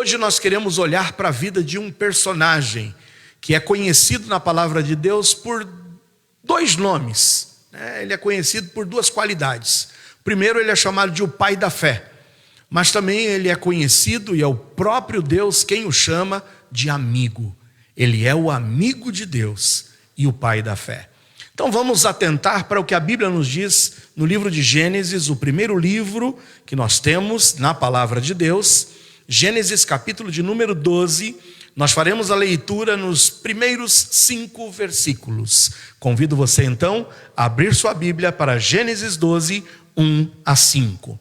Hoje nós queremos olhar para a vida de um personagem que é conhecido na palavra de Deus por dois nomes, né? Ele é conhecido por duas qualidades. Primeiro, ele é chamado de o pai da fé, mas também ele é conhecido, e é o próprio Deus quem o chama, de amigo. Ele é o amigo de Deus e o pai da fé. Então vamos atentar para o que a Bíblia nos diz no livro de Gênesis, o primeiro livro que nós temos na palavra de Deus. Gênesis capítulo de número 12, nós faremos a leitura nos primeiros 5 versículos. Convido você então a abrir sua Bíblia para Gênesis 12, 1 a 5.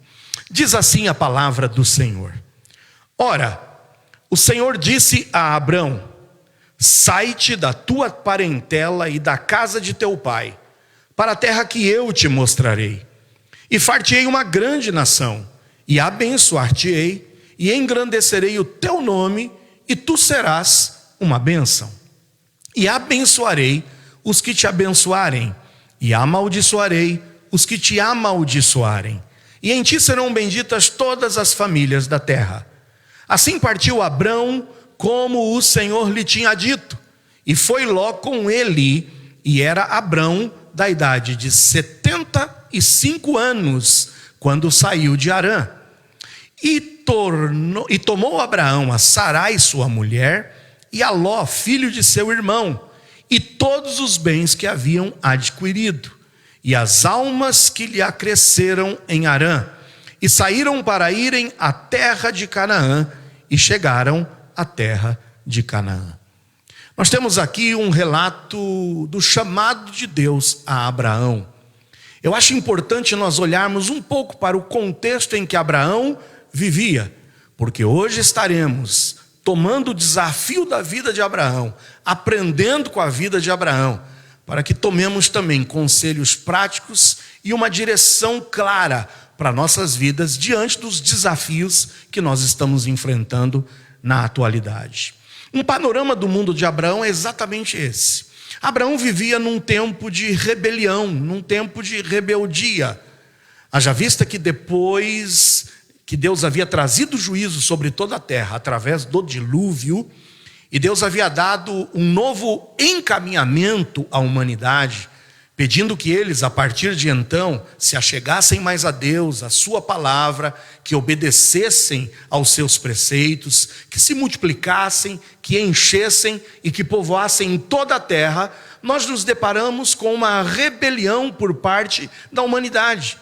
Diz assim a palavra do Senhor: Ora, o Senhor disse a Abrão: sai-te da tua parentela e da casa de teu pai, para a terra que eu te mostrarei. E far-te-ei uma grande nação, e abençoar-te-ei, e engrandecerei o teu nome, e tu serás uma bênção. E abençoarei os que te abençoarem, e amaldiçoarei os que te amaldiçoarem. E em ti serão benditas todas as famílias da terra. Assim partiu Abrão, como o Senhor lhe tinha dito, e foi Ló com ele, e era Abrão da idade de 75 anos, quando saiu de Harã. E tomou Abraão a Sarai sua mulher, e a Ló, filho de seu irmão, e todos os bens que haviam adquirido, e as almas que lhe acresceram em Harã, e saíram para irem à terra de Canaã, e chegaram à terra de Canaã. Nós temos aqui um relato do chamado de Deus a Abraão. Eu acho importante nós olharmos um pouco para o contexto em que Abraão vivia, porque hoje estaremos tomando o desafio da vida de Abraão, aprendendo com a vida de Abraão, para que tomemos também conselhos práticos e uma direção clara para nossas vidas diante dos desafios que nós estamos enfrentando na atualidade. Um panorama do mundo de Abraão é exatamente esse. Abraão vivia num tempo de rebelião, num tempo de rebeldia. Haja vista que depois que Deus havia trazido juízo sobre toda a terra através do dilúvio, e Deus havia dado um novo encaminhamento à humanidade, pedindo que eles, a partir de então, se achegassem mais a Deus, a sua palavra, que obedecessem aos seus preceitos, que se multiplicassem, que enchessem e que povoassem toda a terra, nós nos deparamos com uma rebelião por parte da humanidade.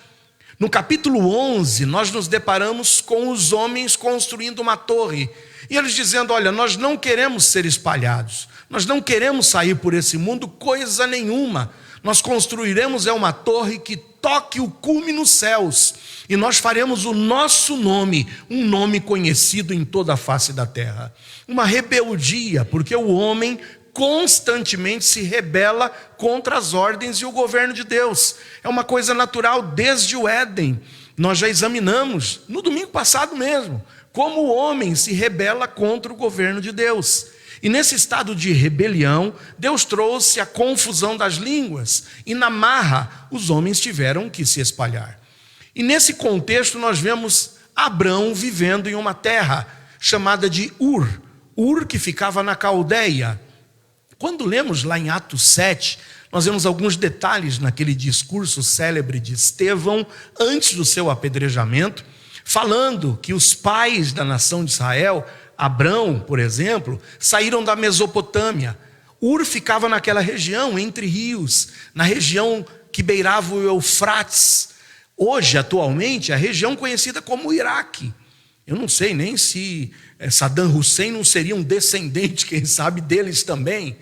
No capítulo 11, nós nos deparamos com os homens construindo uma torre, e eles dizendo: olha, nós não queremos ser espalhados, nós não queremos sair por esse mundo coisa nenhuma, nós construiremos uma torre que toque o cume nos céus, e nós faremos o nosso nome, um nome conhecido em toda a face da terra. Uma rebeldia, porque o homem constantemente se rebela contra as ordens e o governo de Deus. É uma coisa natural desde o Éden. Nós já examinamos no domingo passado mesmo como o homem se rebela contra o governo de Deus. E nesse estado de rebelião, Deus trouxe a confusão das línguas, e na marra os homens tiveram que se espalhar. E nesse contexto nós vemos Abrão vivendo em uma terra chamada de Ur, que ficava na Caldeia. Quando lemos lá em Atos 7, nós vemos alguns detalhes naquele discurso célebre de Estevão, antes do seu apedrejamento, falando que os pais da nação de Israel, Abrão, por exemplo, saíram da Mesopotâmia. Ur ficava naquela região, entre rios, na região que beirava o Eufrates. Hoje, atualmente, a região conhecida como Iraque. Eu não sei nem se Saddam Hussein não seria um descendente, quem sabe, deles também.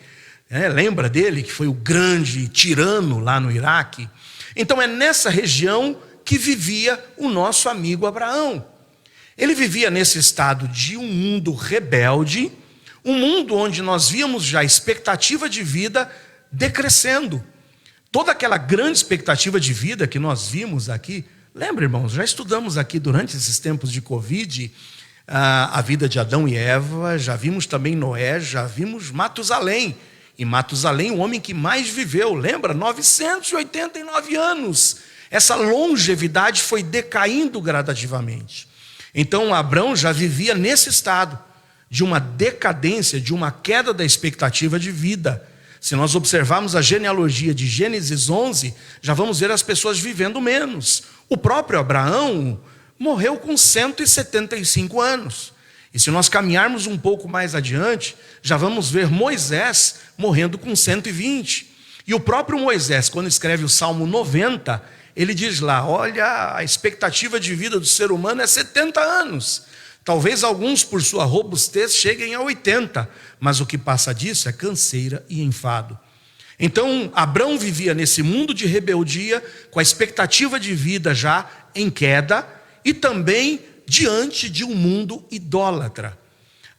Lembra dele, que foi o grande tirano lá no Iraque? Então é nessa região que vivia o nosso amigo Abraão. Ele vivia nesse estado de um mundo rebelde, um mundo onde nós víamos já a expectativa de vida decrescendo. Toda aquela grande expectativa de vida que nós vimos aqui, lembra, irmãos, já estudamos aqui durante esses tempos de Covid, a vida de Adão e Eva, já vimos também Noé, já vimos Matusalém. E Matusalém, o homem que mais viveu, lembra? 989 anos. Essa longevidade foi decaindo gradativamente. Então Abrão já vivia nesse estado. de uma decadência, de uma queda da expectativa de vida. Se nós observarmos a genealogia de Gênesis 11, já vamos ver as pessoas vivendo menos. O próprio Abraão morreu com 175 anos. E se nós caminharmos um pouco mais adiante, já vamos ver Moisés morrendo com 120. E o próprio Moisés, quando escreve o Salmo 90, ele diz lá, olha, a expectativa de vida do ser humano é 70 anos. Talvez alguns, por sua robustez, cheguem a 80, mas o que passa disso é canseira e enfado. Então, Abrão vivia nesse mundo de rebeldia, com a expectativa de vida já em queda, e também diante de um mundo idólatra.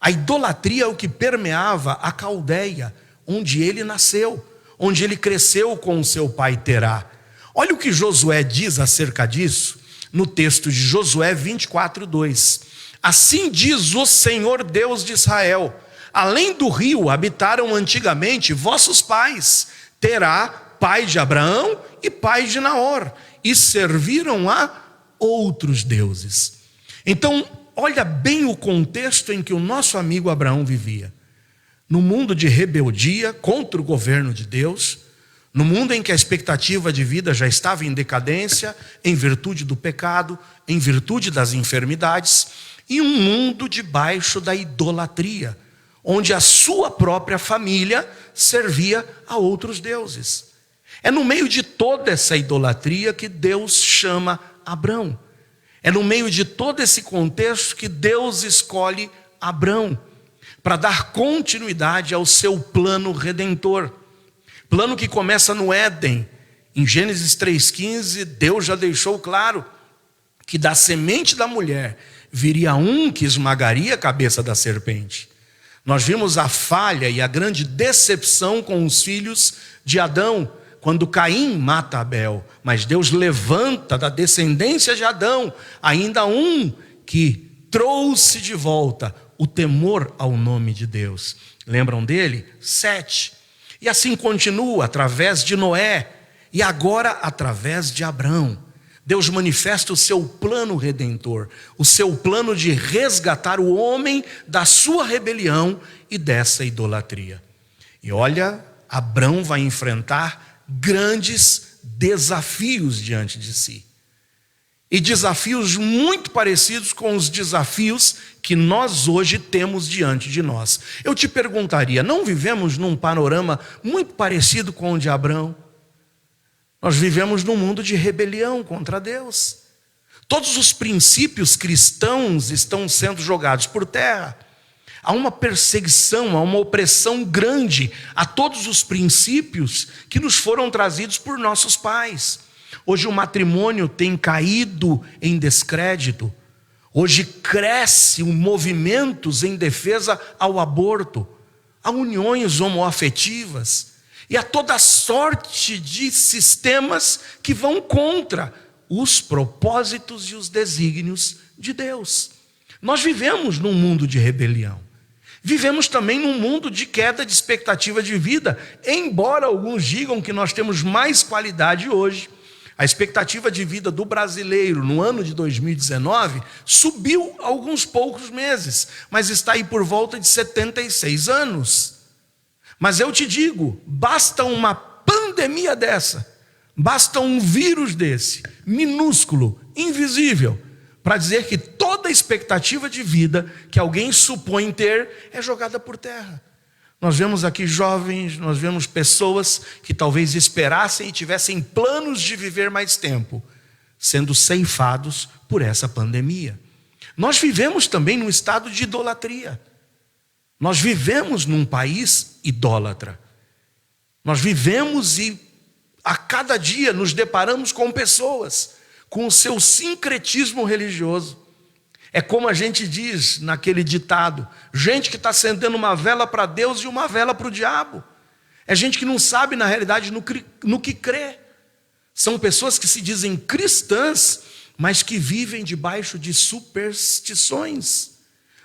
A idolatria é o que permeava a Caldeia, onde ele nasceu, onde ele cresceu com o seu pai Terá. Olha o que Josué diz acerca disso, no texto de Josué 24:2. Assim diz o Senhor Deus de Israel: além do rio habitaram antigamente vossos pais, Terá, pai de Abraão e pai de Naor, e serviram a outros deuses. Então, olha bem o contexto em que o nosso amigo Abraão vivia. No mundo de rebeldia contra o governo de Deus, no mundo em que a expectativa de vida já estava em decadência, em virtude do pecado, em virtude das enfermidades, e um mundo debaixo da idolatria, onde a sua própria família servia a outros deuses. É no meio de toda essa idolatria que Deus chama Abrão. É no meio de todo esse contexto que Deus escolhe Abrão para dar continuidade ao seu plano redentor. Plano que começa no Éden. Em Gênesis 3,15, Deus já deixou claro que da semente da mulher viria um que esmagaria a cabeça da serpente. Nós vimos a falha e a grande decepção com os filhos de Adão, quando Caim mata Abel, mas Deus levanta da descendência de Adão ainda um que trouxe de volta o temor ao nome de Deus. Lembram dele? Sete. E assim continua através de Noé e agora através de Abrão. Deus manifesta o seu plano redentor, o seu plano de resgatar o homem da sua rebelião e dessa idolatria. E olha, Abrão vai enfrentar grandes desafios diante de si. E desafios muito parecidos com os desafios que nós hoje temos diante de nós. Eu te perguntaria, não vivemos num panorama muito parecido com o de Abrão? Nós vivemos num mundo de rebelião contra Deus. Todos os princípios cristãos estão sendo jogados por terra. Há uma perseguição, há uma opressão grande a todos os princípios que nos foram trazidos por nossos pais. Hoje o matrimônio tem caído em descrédito. Hoje cresce movimentos em defesa ao aborto, a uniões homoafetivas e a toda sorte de sistemas que vão contra os propósitos e os desígnios de Deus. Nós vivemos num mundo de rebelião. Vivemos também num mundo de queda de expectativa de vida, embora alguns digam que nós temos mais qualidade hoje. A expectativa de vida do brasileiro no ano de 2019 subiu alguns poucos meses, mas está aí por volta de 76 anos. Mas eu te digo, basta uma pandemia dessa, basta um vírus desse, minúsculo, invisível, para dizer que toda a expectativa de vida que alguém supõe ter é jogada por terra. Nós vemos aqui jovens, nós vemos pessoas que talvez esperassem e tivessem planos de viver mais tempo, sendo ceifados por essa pandemia. Nós vivemos também num estado de idolatria. Nós vivemos num país idólatra. Nós vivemos e a cada dia nos deparamos com pessoas com o seu sincretismo religioso. É como a gente diz naquele ditado, gente que está acendendo uma vela para Deus e uma vela para o diabo. É gente que não sabe na realidade no que crê. São pessoas que se dizem cristãs, mas que vivem debaixo de superstições.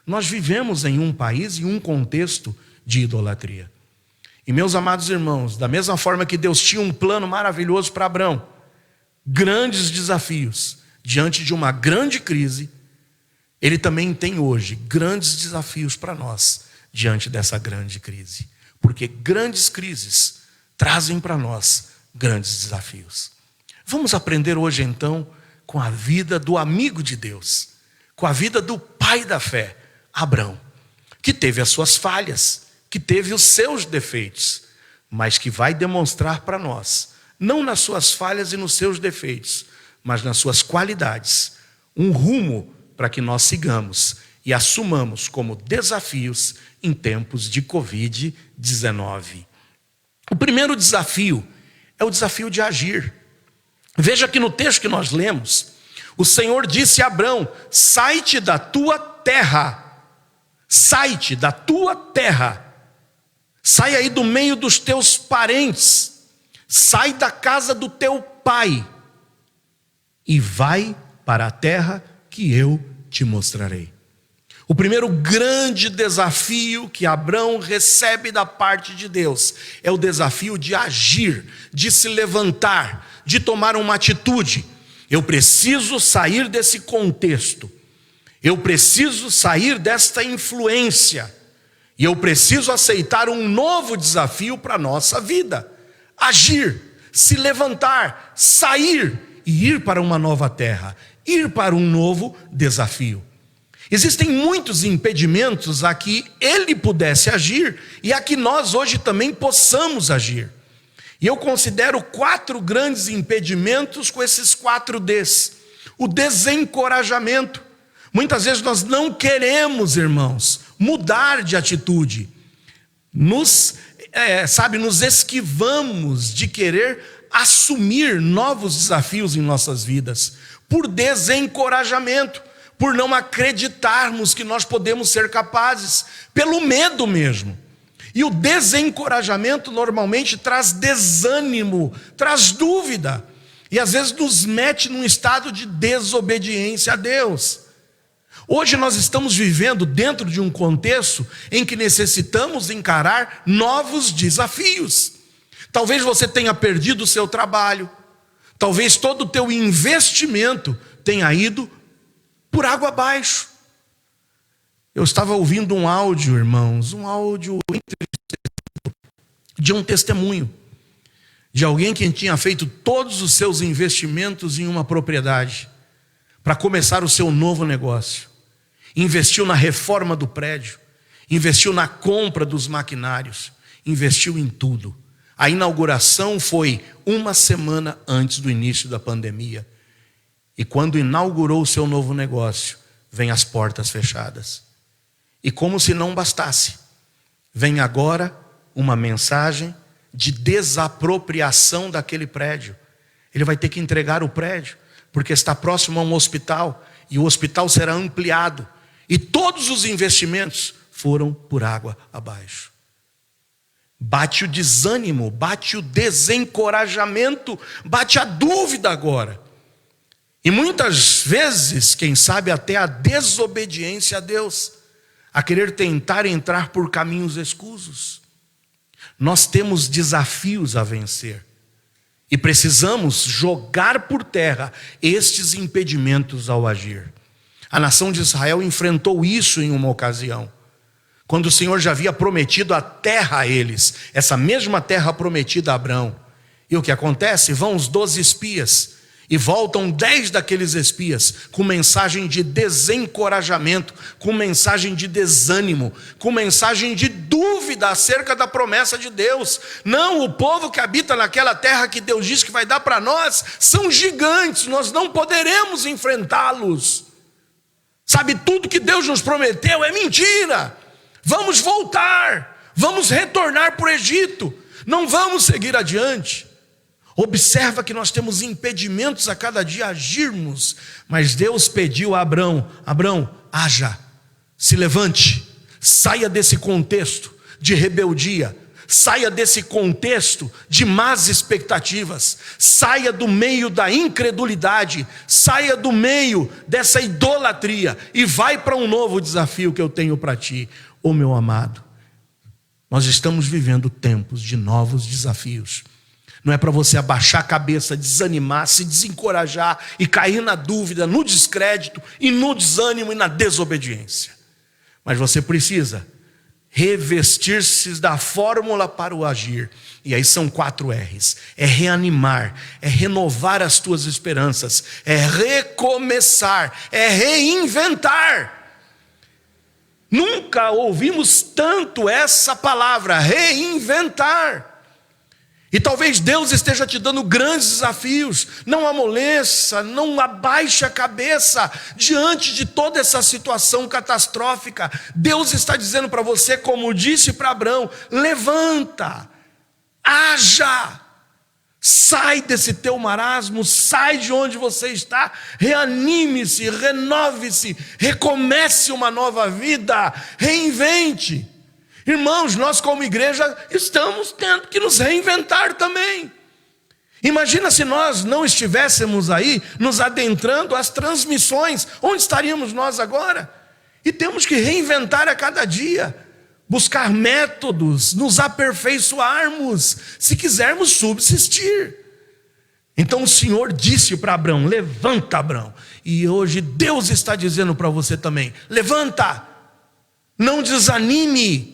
Nós vivemos em um país e um contexto de idolatria. E meus amados irmãos, da mesma forma que Deus tinha um plano maravilhoso para Abrão, grandes desafios, diante de uma grande crise, Ele também tem hoje grandes desafios para nós diante dessa grande crise. Porque grandes crises trazem para nós grandes desafios. Vamos aprender hoje então com a vida do amigo de Deus, com a vida do pai da fé, Abrão, que teve as suas falhas, que teve os seus defeitos, mas que vai demonstrar para nós, não nas suas falhas e nos seus defeitos, mas nas suas qualidades, um rumo para que nós sigamos e assumamos como desafios em tempos de Covid-19. O primeiro desafio é o desafio de agir. Veja que no texto que nós lemos, o Senhor disse a Abrão: sai-te da tua terra, sai-te da tua terra, sai aí do meio dos teus parentes, sai da casa do teu pai e vai para a terra que eu te mostrarei. O primeiro grande desafio que Abrão recebe da parte de Deus é o desafio de agir, de se levantar, de tomar uma atitude. Eu preciso sair desse contexto, eu preciso sair desta influência, e eu preciso aceitar um novo desafio para a nossa vida. Agir, se levantar, sair e ir para uma nova terra, ir para um novo desafio. Existem muitos impedimentos a que ele pudesse agir e a que nós hoje também possamos agir. E eu considero 4 grandes impedimentos com esses 4 Ds. O desencorajamento. Muitas vezes nós não queremos, irmãos, mudar de atitude. Nos esquivamos de querer assumir novos desafios em nossas vidas. Por desencorajamento. Por não acreditarmos que nós podemos ser capazes, pelo medo mesmo. E o desencorajamento normalmente traz desânimo, traz dúvida, e às vezes nos mete num estado de desobediência a Deus. Hoje nós estamos vivendo dentro de um contexto em que necessitamos encarar novos desafios. Talvez você tenha perdido o seu trabalho, talvez todo o teu investimento tenha ido por água abaixo. Eu estava ouvindo um áudio, irmãos, de um testemunho de alguém que tinha feito todos os seus investimentos em uma propriedade para começar o seu novo negócio. Investiu na reforma do prédio, investiu na compra dos maquinários, investiu em tudo. A inauguração foi 1 semana antes do início da pandemia. E quando inaugurou o seu novo negócio, vem as portas fechadas. E como se não bastasse, vem agora uma mensagem de desapropriação daquele prédio. Ele vai ter que entregar o prédio, porque está próximo a um hospital, e o hospital será ampliado. E todos os investimentos foram por água abaixo. Bate o desânimo, bate o desencorajamento, bate a dúvida agora. E muitas vezes, quem sabe até a desobediência a Deus, a querer tentar entrar por caminhos escusos. Nós temos desafios a vencer e precisamos jogar por terra estes impedimentos ao agir. A nação de Israel enfrentou isso em uma ocasião, quando o Senhor já havia prometido a terra a eles, essa mesma terra prometida a Abrão. E o que acontece? Vão os 12 espias e voltam 10 daqueles espias com mensagem de desencorajamento, com mensagem de desânimo, com mensagem de dúvida acerca da promessa de Deus. Não, o povo que habita naquela terra que Deus diz que vai dar para nós são gigantes, nós não poderemos enfrentá-los. Sabe, tudo que Deus nos prometeu é mentira. Vamos voltar, vamos retornar para o Egito, não vamos seguir adiante. Observa que nós temos impedimentos a cada dia agirmos, mas Deus pediu a Abrão: Abrão, haja, se levante, saia desse contexto de rebeldia, saia desse contexto de más expectativas, saia do meio da incredulidade, saia do meio dessa idolatria e vai para um novo desafio que eu tenho para ti. Ô meu amado, nós estamos vivendo tempos de novos desafios. Não é para você abaixar a cabeça, desanimar, se desencorajar e cair na dúvida, no descrédito e no desânimo e na desobediência. Mas você precisa revestir-se da fórmula para o agir. E aí são 4 R's. É reanimar, é renovar as tuas esperanças, é recomeçar, é reinventar. Nunca ouvimos tanto essa palavra, reinventar. E talvez Deus esteja te dando grandes desafios. Não amoleça, não abaixe a cabeça diante de toda essa situação catastrófica. Deus está dizendo para você, como disse para Abraão: levanta, haja, sai desse teu marasmo, sai de onde você está, reanime-se, renove-se, recomece uma nova vida, reinvente. Irmãos, nós como igreja estamos tendo que nos reinventar também. Imagina se nós não estivéssemos aí nos adentrando às transmissões, onde estaríamos nós agora? E temos que reinventar a cada dia, buscar métodos, nos aperfeiçoarmos, se quisermos subsistir. Então o Senhor disse para Abraão: levanta, Abraão. E hoje Deus está dizendo para você também: levanta, não desanime.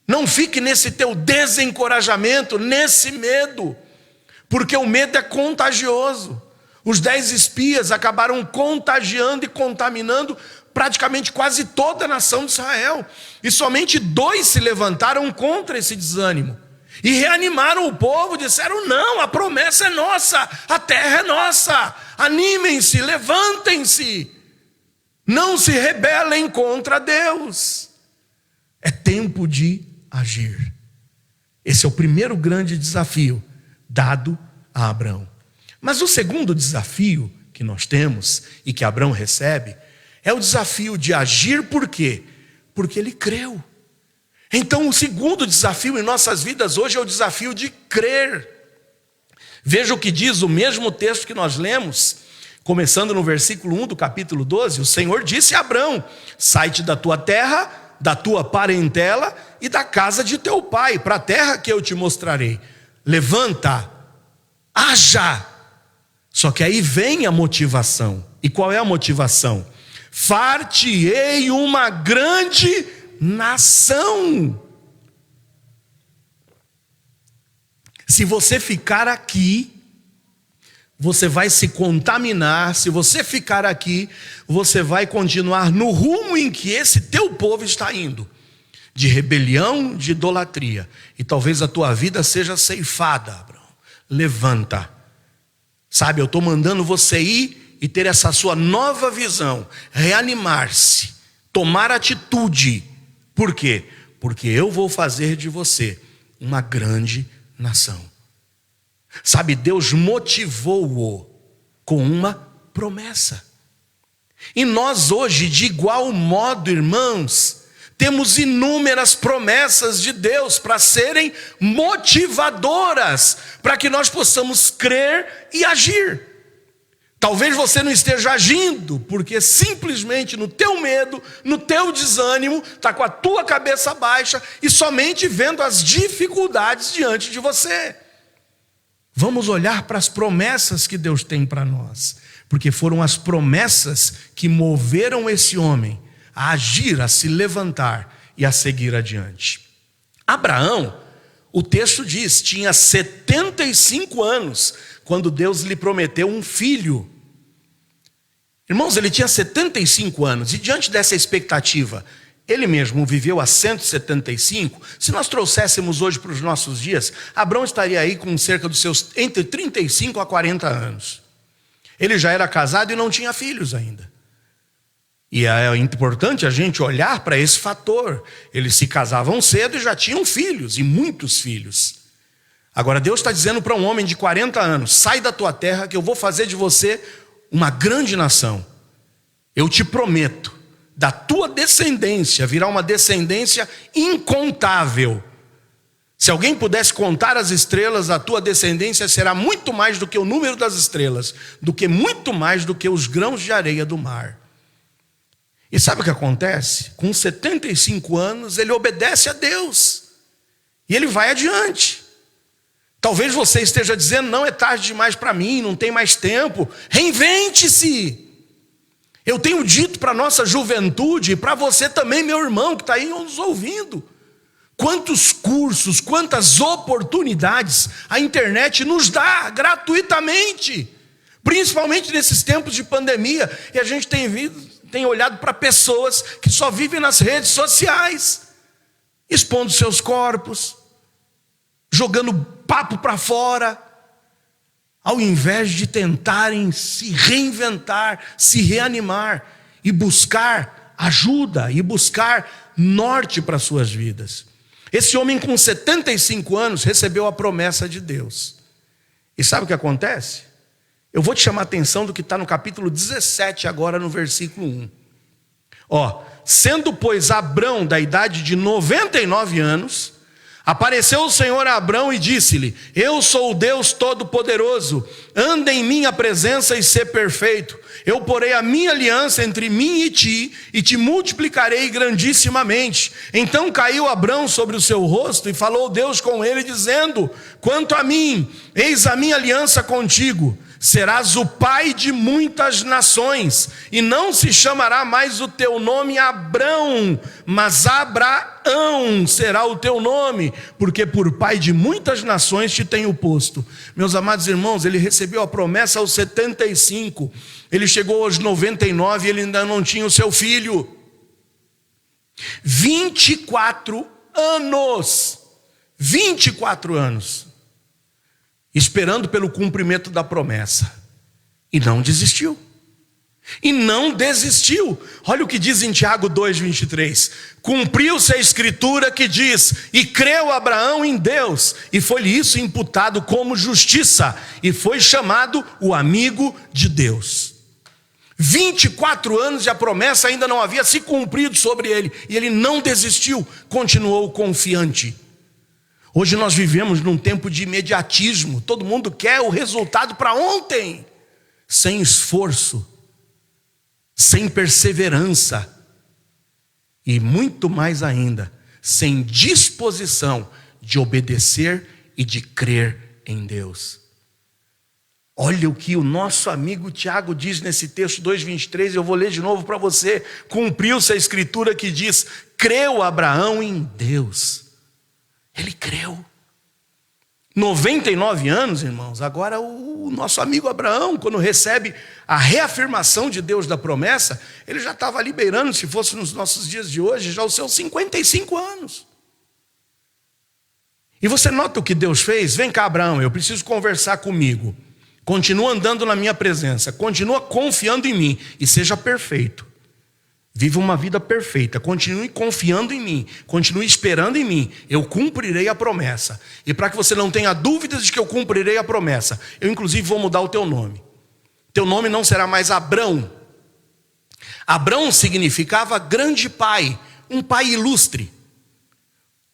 Não fique nesse teu desencorajamento, nesse medo, porque o medo é contagioso. Os 10 espias acabaram contagiando e contaminando praticamente quase toda a nação de Israel. E somente 2 se levantaram contra esse desânimo e reanimaram o povo, disseram: não, a promessa é nossa, a terra é nossa, animem-se, levantem-se, não se rebelem contra Deus. É tempo de agir. Esse é o primeiro grande desafio dado a Abraão. Mas o segundo desafio que nós temos e que Abraão recebe é o desafio de agir. Por quê? Porque ele creu. Então o segundo desafio em nossas vidas hoje é o desafio de crer. Veja o que diz o mesmo texto que nós lemos, começando no versículo 1 do capítulo 12. O Senhor disse a Abraão: sai-te da tua terra, da tua parentela e da casa de teu pai, para a terra que eu te mostrarei. Levanta, haja. Só que aí vem a motivação. E qual é a motivação? Far-te-ei uma grande nação. Se você ficar aqui, você vai se contaminar. Se você ficar aqui, você vai continuar no rumo em que esse teu povo está indo, de rebelião, de idolatria. E talvez a tua vida seja ceifada, Abraão. Levanta. Sabe, eu estou mandando você ir e ter essa sua nova visão, reanimar-se, tomar atitude. Por quê? Porque eu vou fazer de você uma grande nação. Sabe, Deus motivou-o com uma promessa. E nós hoje, de igual modo, irmãos, temos inúmeras promessas de Deus para serem motivadoras, para que nós possamos crer e agir. Talvez você não esteja agindo, porque simplesmente no teu medo, no teu desânimo, está com a tua cabeça baixa e somente vendo as dificuldades diante de você. Vamos olhar para as promessas que Deus tem para nós, porque foram as promessas que moveram esse homem a agir, a se levantar e a seguir adiante. Abraão, o texto diz, tinha 75 anos quando Deus lhe prometeu um filho. Irmãos, ele tinha 75 anos e diante dessa expectativa, ele mesmo viveu a 175. Se nós trouxéssemos hoje para os nossos dias, Abraão estaria aí com cerca dos seus entre 35 a 40 anos. Ele já era casado e não tinha filhos ainda. E é importante a gente olhar para esse fator. Eles se casavam cedo e já tinham filhos, e muitos filhos. Agora Deus está dizendo para um homem de 40 anos: sai da tua terra que eu vou fazer de você uma grande nação. Eu te prometo, da tua descendência virá uma descendência incontável. Se alguém pudesse contar as estrelas, a tua descendência será muito mais do que o número das estrelas, muito mais do que os grãos de areia do mar. E sabe o que acontece? Com 75 anos ele obedece a Deus e ele vai adiante. Talvez você esteja dizendo, não, é tarde demais para mim, não tem mais tempo. Reinvente-se. Eu tenho dito para a nossa juventude, e para você também, meu irmão, que está aí nos ouvindo, quantos cursos, quantas oportunidades a internet nos dá gratuitamente, principalmente nesses tempos de pandemia, e a gente tem olhado para pessoas que só vivem nas redes sociais, expondo seus corpos, jogando papo para fora, ao invés de tentarem se reinventar, se reanimar e buscar ajuda e buscar norte para suas vidas. Esse homem com 75 anos recebeu a promessa de Deus. E sabe o que acontece? Eu vou te chamar a atenção do que está no capítulo 17 agora no versículo 1. Sendo pois Abrão da idade de 99 anos, apareceu o Senhor a Abrão e disse-lhe: eu sou o Deus Todo-Poderoso, anda em minha presença e sê perfeito. Eu porei a minha aliança entre mim e te multiplicarei grandissimamente. Então caiu Abrão sobre o seu rosto e falou Deus com ele, dizendo: quanto a mim, eis a minha aliança contigo. Serás o pai de muitas nações, e não se chamará mais o teu nome Abrão, mas Abraão será o teu nome, porque por pai de muitas nações te tenho posto. Meus amados irmãos, ele recebeu a promessa aos 75, ele chegou aos 99 e ele ainda não tinha o seu filho. 24 anos, esperando pelo cumprimento da promessa, e não desistiu, olha o que diz em Tiago 2,23, cumpriu-se a escritura que diz, e creu Abraão em Deus, e foi-lhe isso imputado como justiça, e foi chamado o amigo de Deus. 24 anos e a promessa ainda não havia se cumprido sobre ele, e ele não desistiu, continuou confiante. Hoje nós vivemos num tempo de imediatismo, todo mundo quer o resultado para ontem, sem esforço, sem perseverança e muito mais ainda, sem disposição de obedecer e de crer em Deus. Olha o que o nosso amigo Tiago diz nesse texto 2,23, eu vou ler de novo para você. Cumpriu-se a escritura que diz, creu Abraão em Deus. Ele creu. 99 anos, irmãos. Agora o nosso amigo Abraão, quando recebe a reafirmação de Deus da promessa, ele já estava liberando, se fosse nos nossos dias de hoje, já os seus 55 anos. E você nota o que Deus fez? Vem cá, Abraão, eu preciso conversar comigo. Continua andando na minha presença, continua confiando em mim e seja perfeito. Viva uma vida perfeita, continue confiando em mim, continue esperando em mim, eu cumprirei a promessa. E para que você não tenha dúvidas de que eu cumprirei a promessa, eu inclusive vou mudar o teu nome. Teu nome não será mais Abrão. Abrão significava grande pai, um pai ilustre.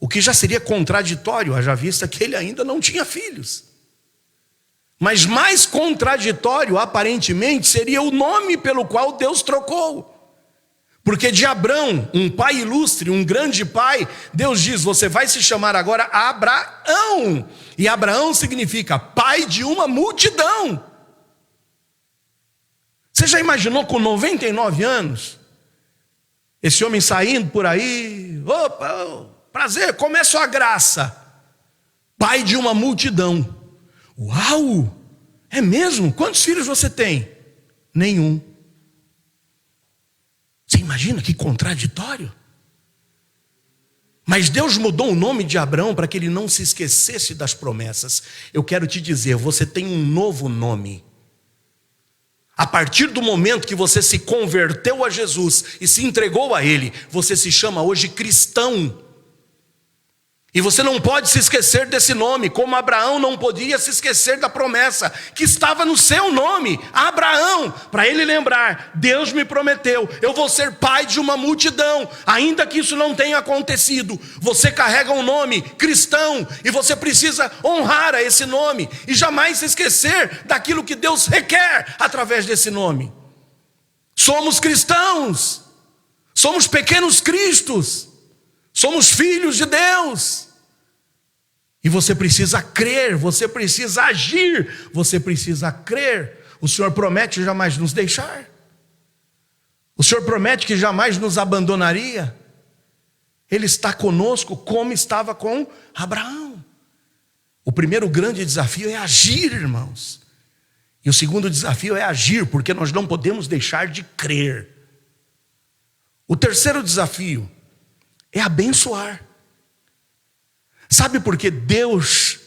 O que já seria contraditório, haja vista que ele ainda não tinha filhos. Mas mais contraditório, aparentemente, seria o nome pelo qual Deus trocou. Porque de Abrão, um pai ilustre, um grande pai, Deus diz, você vai se chamar agora Abraão. E Abraão significa pai de uma multidão. Você já imaginou com 99 anos? Esse homem saindo por aí, opa, prazer, como é sua graça? Pai de uma multidão. Uau, é mesmo? Quantos filhos você tem? Nenhum. Você imagina que contraditório? Mas Deus mudou o nome de Abraão para que ele não se esquecesse das promessas. Eu quero te dizer, você tem um novo nome. A partir do momento que você se converteu a Jesus e se entregou a Ele, você se chama hoje cristão. E você não pode se esquecer desse nome, como Abraão não podia se esquecer da promessa que estava no seu nome, Abraão, para ele lembrar, Deus me prometeu, eu vou ser pai de uma multidão, ainda que isso não tenha acontecido. Você carrega um nome cristão e você precisa honrar a esse nome e jamais se esquecer daquilo que Deus requer através desse nome. Somos cristãos, somos pequenos cristos, somos filhos de Deus. E você precisa crer, você precisa agir, você precisa crer. O Senhor promete jamais nos deixar. O Senhor promete que jamais nos abandonaria. Ele está conosco como estava com Abraão. O primeiro grande desafio é agir, irmãos. E o segundo desafio é agir, porque nós não podemos deixar de crer. O terceiro desafio é abençoar. Sabe por que Deus,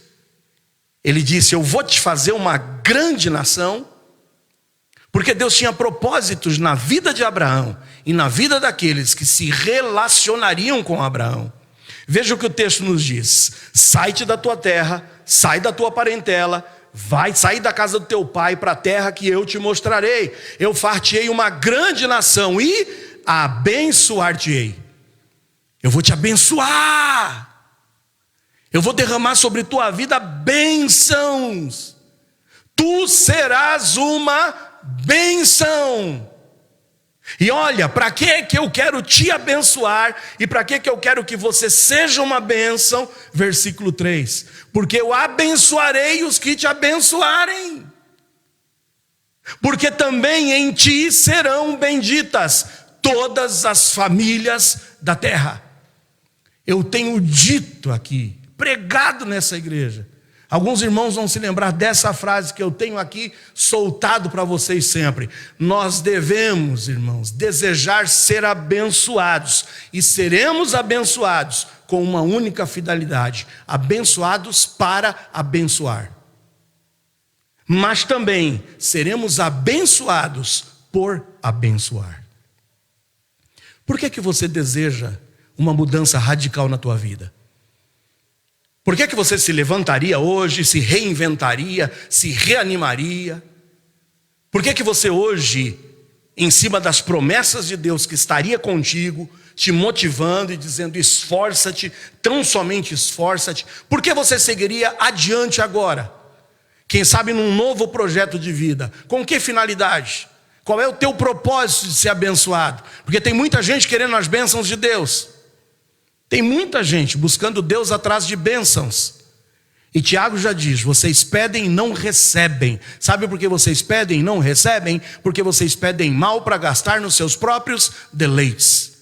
Ele disse, eu vou te fazer uma grande nação? Porque Deus tinha propósitos na vida de Abraão e na vida daqueles que se relacionariam com Abraão. Veja o que o texto nos diz: sai-te da tua terra, sai da tua parentela, vai sair da casa do teu pai para a terra que eu te mostrarei. Eu far-te-ei uma grande nação e abençoar-te-ei. Eu vou te abençoar. Eu vou derramar sobre tua vida bênçãos. Tu serás uma bênção. E olha, para que eu quero te abençoar e para que eu quero que você seja uma bênção? Versículo 3: porque eu abençoarei os que te abençoarem, porque também em ti serão benditas todas as famílias da terra. Eu tenho dito aqui, pregado nessa igreja, alguns irmãos vão se lembrar dessa frase que eu tenho aqui soltado para vocês sempre. Nós devemos, irmãos, desejar ser abençoados, e seremos abençoados com uma única finalidade: abençoados para abençoar. Mas também seremos abençoados por abençoar. Por que você deseja uma mudança radical na tua vida? Por que você se levantaria hoje, se reinventaria, se reanimaria? Por que você hoje, em cima das promessas de Deus que estaria contigo, te motivando e dizendo esforça-te, tão somente esforça-te, por que você seguiria adiante agora? Quem sabe num novo projeto de vida. Com que finalidade? Qual é o teu propósito de ser abençoado? Porque tem muita gente querendo as bênçãos de Deus. Tem muita gente buscando Deus atrás de bênçãos. E Tiago já diz: vocês pedem e não recebem. Sabe por que vocês pedem e não recebem? Porque vocês pedem mal para gastar nos seus próprios deleites.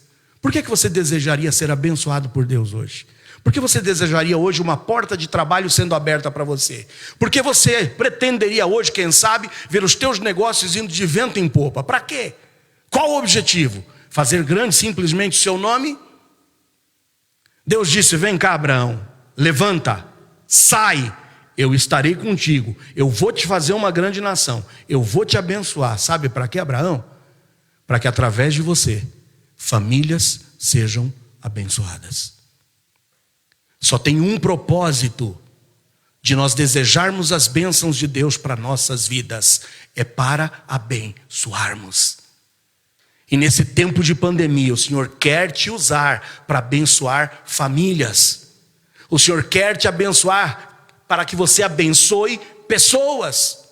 Por que você desejaria ser abençoado por Deus hoje? Por que você desejaria hoje uma porta de trabalho sendo aberta para você? Por que você pretenderia hoje, quem sabe, ver os teus negócios indo de vento em popa? Para quê? Qual o objetivo? Fazer grande simplesmente o seu nome? Deus disse: vem cá, Abraão, levanta, sai, eu estarei contigo, eu vou te fazer uma grande nação, eu vou te abençoar. Sabe para quê, Abraão? Para que através de você, famílias sejam abençoadas. Só tem um propósito de nós desejarmos as bênçãos de Deus para nossas vidas: é para abençoarmos. E nesse tempo de pandemia, o Senhor quer te usar para abençoar famílias. O Senhor quer te abençoar para que você abençoe pessoas.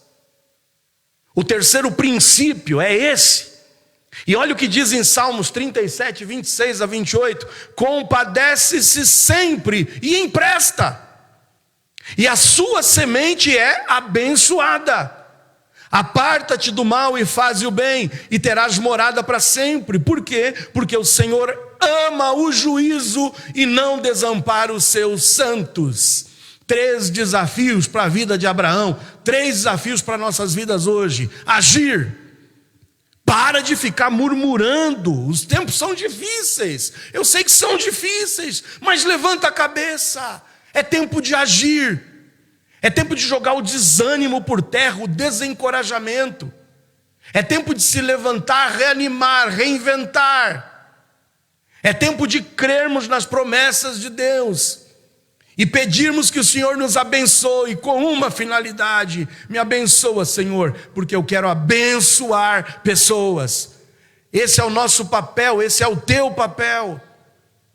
O terceiro princípio é esse. E olha o que diz em Salmos 37, 26 a 28. Compadece-se sempre e empresta, e a sua semente é abençoada. Aparta-te do mal e faze o bem, e terás morada para sempre. Por quê? Porque o Senhor ama o juízo e não desampara os seus santos. 3 desafios para a vida de Abraão, 3 desafios para nossas vidas hoje: agir. Para de ficar murmurando. Os tempos são difíceis, eu sei que são difíceis, mas levanta a cabeça. É tempo de agir. É tempo de jogar o desânimo por terra, o desencorajamento. É tempo de se levantar, reanimar, reinventar. É tempo de crermos nas promessas de Deus e pedirmos que o Senhor nos abençoe com uma finalidade: me abençoa, Senhor, porque eu quero abençoar pessoas. Esse é o nosso papel, esse é o teu papel.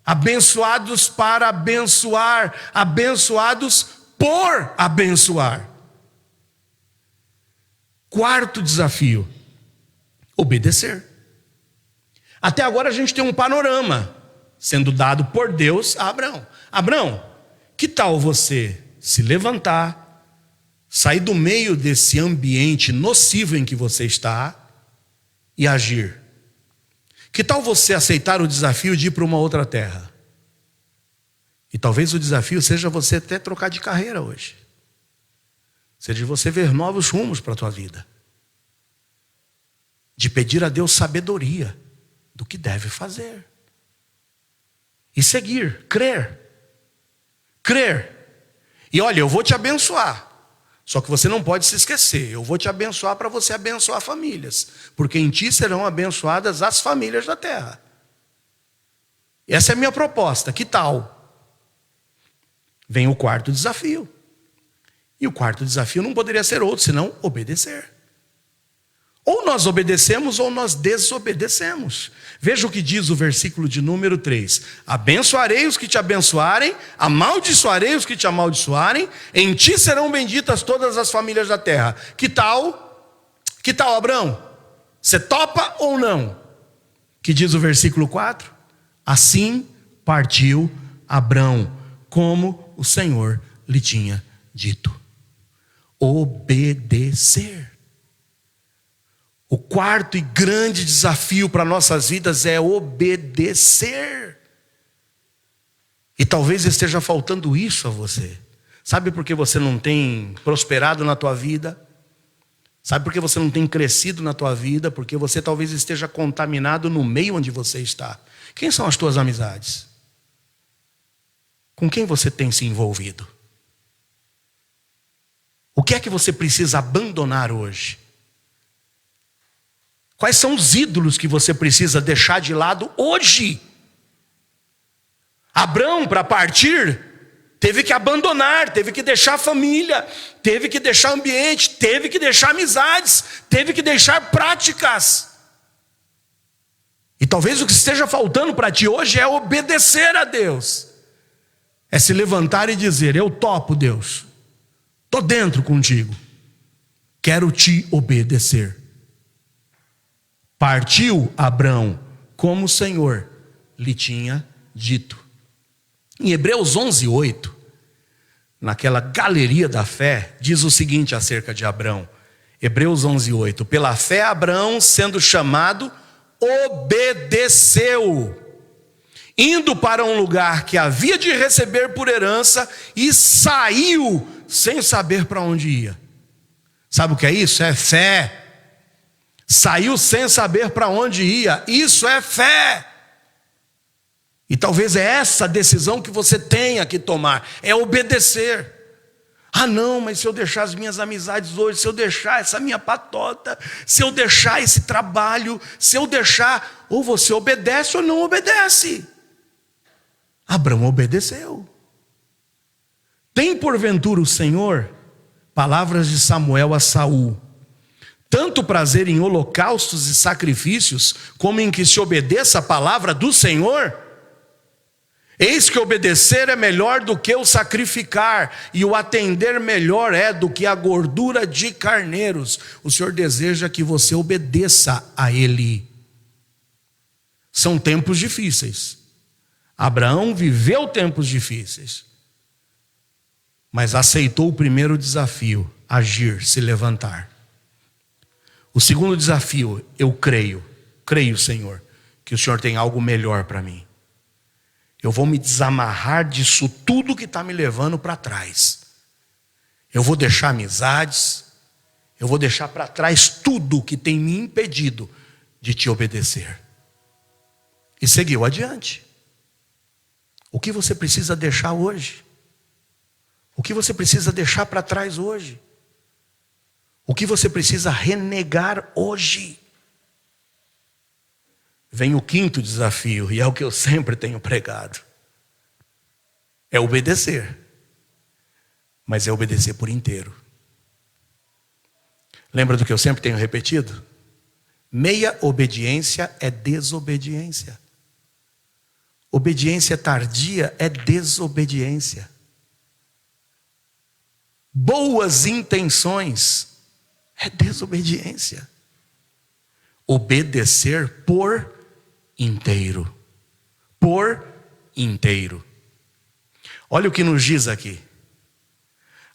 Abençoados para abençoar, abençoados por abençoar. Quarto desafio: obedecer. Até agora a gente tem um panorama sendo dado por Deus a Abraão. Abraão, Que tal você se levantar, sair do meio desse ambiente nocivo em que você está e agir? Que tal você aceitar o desafio de ir para uma outra terra? E talvez o desafio seja você até trocar de carreira hoje. Seja você ver novos rumos para a tua vida. De pedir a Deus sabedoria do que deve fazer. E seguir, crer. Crer. E olha, eu vou te abençoar. Só que você não pode se esquecer. Eu vou te abençoar para você abençoar famílias. Porque em ti serão abençoadas as famílias da terra. Essa é a minha proposta. Que tal? Vem o quarto desafio. E o quarto desafio não poderia ser outro, senão obedecer. Ou nós obedecemos ou nós desobedecemos. Veja o que diz o versículo de número 3. Abençoarei os que te abençoarem, amaldiçoarei os que te amaldiçoarem, em ti serão benditas todas as famílias da terra. Que tal? Que tal, Abraão? Você topa ou não? Que diz o versículo 4? Assim partiu Abrão, como o Senhor lhe tinha dito. Obedecer. O quarto e grande desafio para nossas vidas é obedecer. E talvez esteja faltando isso a você. Sabe por que você não tem prosperado na tua vida? Sabe por que você não tem crescido na tua vida? Porque você talvez esteja contaminado no meio onde você está. Quem são as tuas amizades? Com quem você tem se envolvido? O que é que você precisa abandonar hoje? Quais são os ídolos que você precisa deixar de lado hoje? Abrão, para partir, teve que abandonar, teve que deixar a família, teve que deixar ambiente, teve que deixar amizades, teve que deixar práticas. E talvez o que esteja faltando para ti hoje é obedecer a Deus. É se levantar e dizer: eu topo, Deus, estou dentro contigo, quero te obedecer. Partiu Abrão, como o Senhor lhe tinha dito. Em Hebreus 11:8, naquela galeria da fé, diz o seguinte acerca de Abrão. Hebreus 11:8. Pela fé Abrão, sendo chamado, obedeceu, indo para um lugar que havia de receber por herança, e saiu sem saber para onde ia. Sabe o que é isso? É fé. Saiu sem saber para onde ia. Isso é fé. E talvez é essa decisão que você tenha que tomar. É obedecer. Ah não, mas se eu deixar as minhas amizades hoje, se eu deixar essa minha patota, se eu deixar esse trabalho, se eu deixar, ou você obedece ou não obedece. Abraão obedeceu. Tem porventura o Senhor, palavras de Samuel a Saul, tanto prazer em holocaustos e sacrifícios, como em que se obedeça a palavra do Senhor? Eis que obedecer é melhor do que o sacrificar, e o atender melhor é do que a gordura de carneiros. O Senhor deseja que você obedeça a Ele. São tempos difíceis. Abraão viveu tempos difíceis, mas aceitou o primeiro desafio: agir, se levantar. O segundo desafio: eu creio, Senhor, que o Senhor tem algo melhor para mim. Eu vou me desamarrar disso tudo que está me levando para trás. Eu vou deixar amizades, eu vou deixar para trás tudo que tem me impedido de te obedecer. E seguiu adiante. O que você precisa deixar hoje? O que você precisa deixar para trás hoje? O que você precisa renegar hoje? Vem o quinto desafio, e é o que eu sempre tenho pregado. É obedecer. Mas é obedecer por inteiro. Lembra do que eu sempre tenho repetido? Meia obediência é desobediência. Obediência tardia é desobediência. Boas intenções é desobediência. Obedecer por inteiro. Por inteiro. Olha o que nos diz aqui.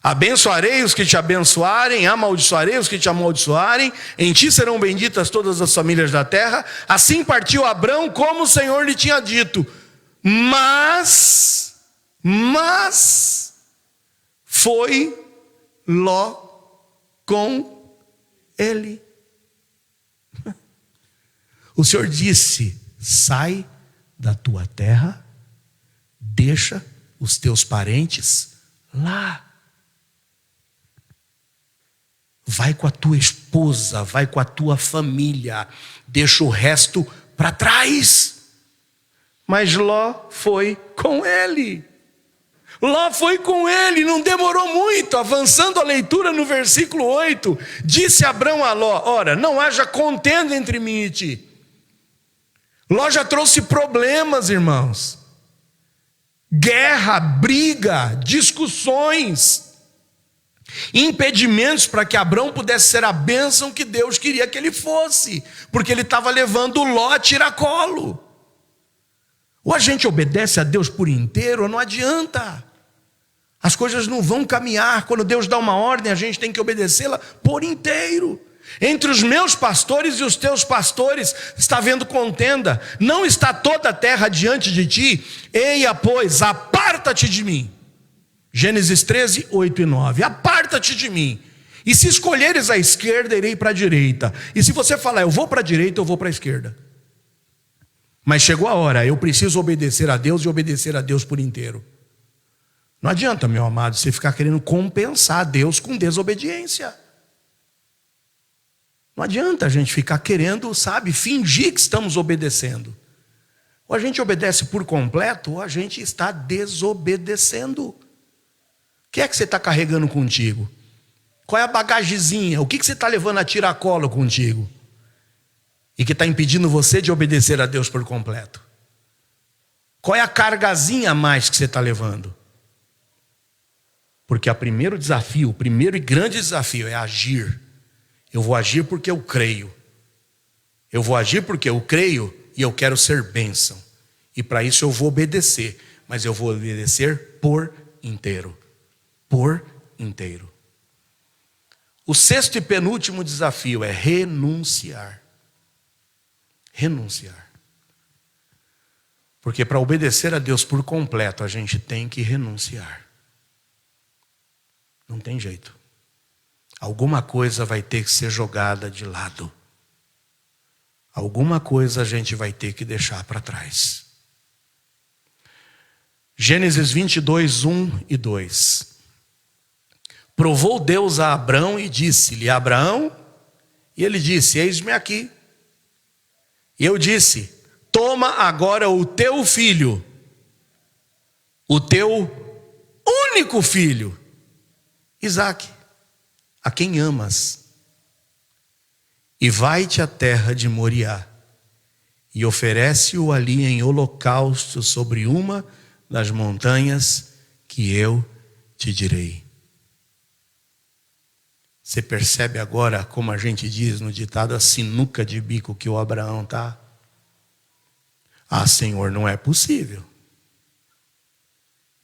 Abençoarei os que te abençoarem, amaldiçoarei os que te amaldiçoarem, em ti serão benditas todas as famílias da terra. Assim partiu Abrão como o Senhor lhe tinha dito. Mas foi Ló com ele. O Senhor disse: sai da tua terra, deixa os teus parentes lá. Vai com a tua esposa, vai com a tua família, deixa o resto para trás. Mas Ló foi com ele. Ló foi com ele, não demorou muito. Avançando a leitura no versículo 8, disse Abrão a Ló: ora, não haja contenda entre mim e ti. Ló já trouxe problemas, irmãos. Guerra, briga, discussões, impedimentos para que Abrão pudesse ser a bênção que Deus queria que ele fosse, porque ele estava levando Ló a tiracolo. Ou a gente obedece a Deus por inteiro, ou não adianta. As coisas não vão caminhar. Quando Deus dá uma ordem, a gente tem que obedecê-la por inteiro. Entre os meus pastores e os teus pastores está havendo contenda. Não está toda a terra diante de ti? Eia, pois, aparta-te de mim. Gênesis 13, 8 e 9. Aparta-te de mim. E se escolheres a esquerda, irei para a direita. E se você falar, eu vou para a direita, eu vou para a esquerda. Mas chegou a hora, eu preciso obedecer a Deus e obedecer a Deus por inteiro. Não adianta, meu amado, você ficar querendo compensar Deus com desobediência. Não adianta a gente ficar querendo, fingir que estamos obedecendo. Ou a gente obedece por completo, ou a gente está desobedecendo. O que é que você está carregando contigo? Qual é a bagagezinha? O que você está levando a tiracolo contigo? E que está impedindo você de obedecer a Deus por completo? Qual é a cargazinha a mais que você está levando? Porque o primeiro e grande desafio é agir. Eu vou agir porque eu creio. Eu vou agir porque eu creio e eu quero ser bênção. E para isso eu vou obedecer. Mas eu vou obedecer por inteiro. Por inteiro. O sexto e penúltimo desafio é renunciar. Renunciar. Porque para obedecer a Deus por completo, a gente tem que renunciar. Não tem jeito. Alguma coisa vai ter que ser jogada de lado. Alguma coisa a gente vai ter que deixar para trás. Gênesis 22, 1 e 2. Provou Deus a Abrão e disse-lhe: Abraão, e ele disse: eis-me aqui. E eu disse: toma agora o teu filho, o teu único filho, Isaque, a quem amas, e vai-te à terra de Moriá, e oferece-o ali em holocausto sobre uma das montanhas que eu te direi. Você percebe agora, como a gente diz no ditado, a sinuca de bico que o Abraão está? Ah, Senhor, não é possível.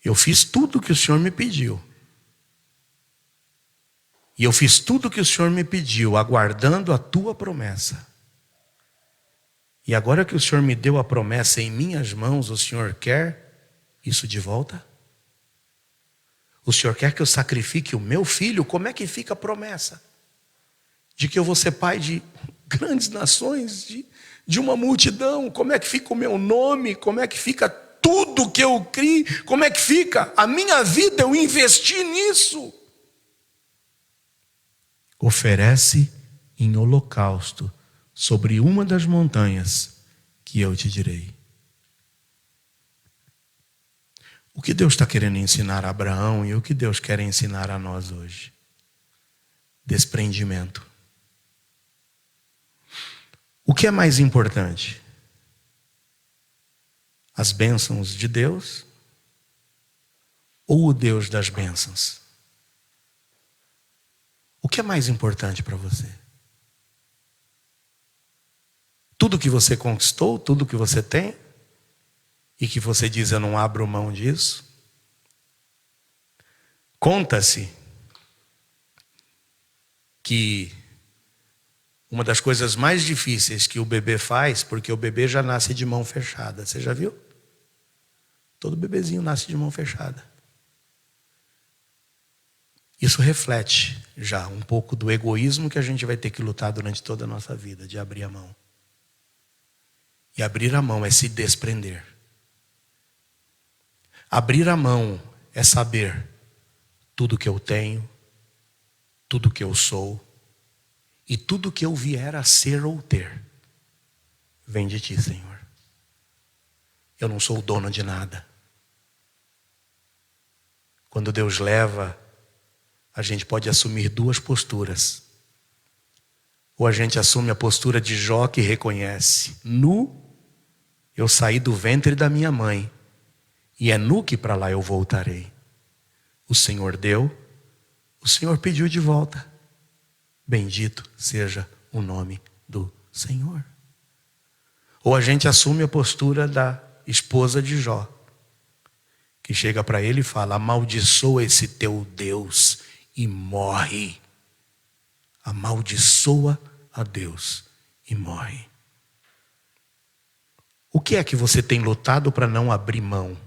Eu fiz tudo o que o Senhor me pediu. E eu fiz tudo o que o Senhor me pediu, aguardando a tua promessa. E agora que o Senhor me deu a promessa em minhas mãos, o Senhor quer isso de volta? O Senhor quer que eu sacrifique o meu filho? Como é que fica a promessa? De que eu vou ser pai de grandes nações, de uma multidão. Como é que fica o meu nome? Como é que fica tudo que eu criei? Como é que fica a minha vida? Eu investi nisso. Oferece em holocausto sobre uma das montanhas que eu te direi. O que Deus está querendo ensinar a Abraão e o que Deus quer ensinar a nós hoje? Desprendimento. O que é mais importante? As bênçãos de Deus ou o Deus das bênçãos? O que é mais importante para você? Tudo que você conquistou, tudo que você tem, e que você diz, eu não abro mão disso? Conta-se que uma das coisas mais difíceis que o bebê faz, porque o bebê já nasce de mão fechada. Você já viu? Todo bebezinho nasce de mão fechada. Isso reflete já um pouco do egoísmo que a gente vai ter que lutar durante toda a nossa vida, de abrir a mão. E abrir a mão é se desprender. Abrir a mão é saber tudo que eu tenho, tudo que eu sou, e tudo que eu vier a ser ou ter, vem de ti, Senhor. Eu não sou o dono de nada. Quando Deus leva, a gente pode assumir duas posturas. Ou a gente assume a postura de Jó, que reconhece: nu, eu saí do ventre da minha mãe, e é nu que para lá eu voltarei. O Senhor deu, o Senhor pediu de volta. Bendito seja o nome do Senhor. Ou a gente assume a postura da esposa de Jó, que chega para ele e fala: amaldiçoa esse teu Deus e morre. Amaldiçoa a Deus e morre. O que é que você tem lutado para não abrir mão?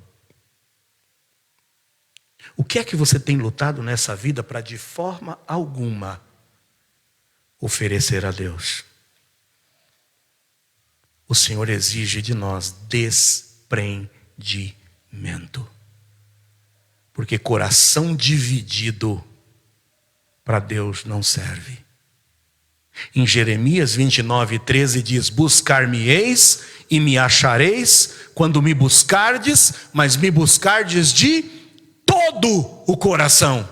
O que é que você tem lutado nessa vida para de forma alguma oferecer a Deus? O Senhor exige de nós desprendimento. Porque coração dividido para Deus não serve. Em Jeremias 29:13 diz: buscar-me-eis e me achareis quando me buscardes, mas me buscardes de todo o coração.